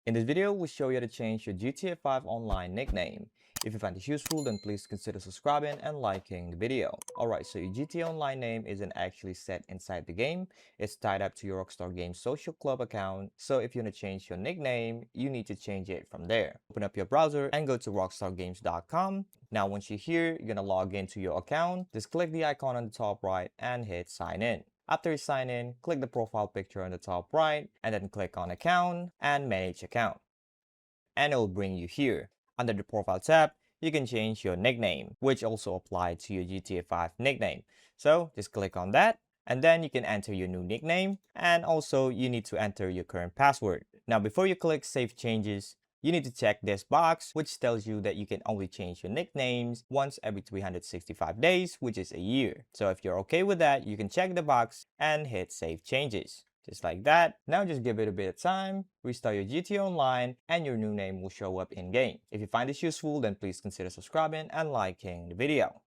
In this video, we'll show you how to change your GTA 5 online nickname. If you find this useful, then please consider subscribing and liking the video. Alright, so your GTA Online name isn't actually set inside the game. It's tied up to your Rockstar Games social club account. So if you want to change your nickname, you need to change it from there. Open up your browser and go to rockstargames.com. Now once you're here, you're going to log into your account. Just click the icon on the top right and hit sign in. After you sign in, click the profile picture on the top right and then click on account and manage account. And it will bring you here. Under the profile tab, you can change your nickname, which also applies to your GTA 5 nickname. So just click on that and then you can enter your new nickname, and also you need to enter your current password. Now before you click save changes, you need to check this box which tells you that you can only change your nicknames once every 365 days, which is a year. So if you're okay with that, you can check the box and hit save changes. Just like that. Now just give it a bit of time, restart your GTA Online, and your new name will show up in game. If you find this useful, then please consider subscribing and liking the video.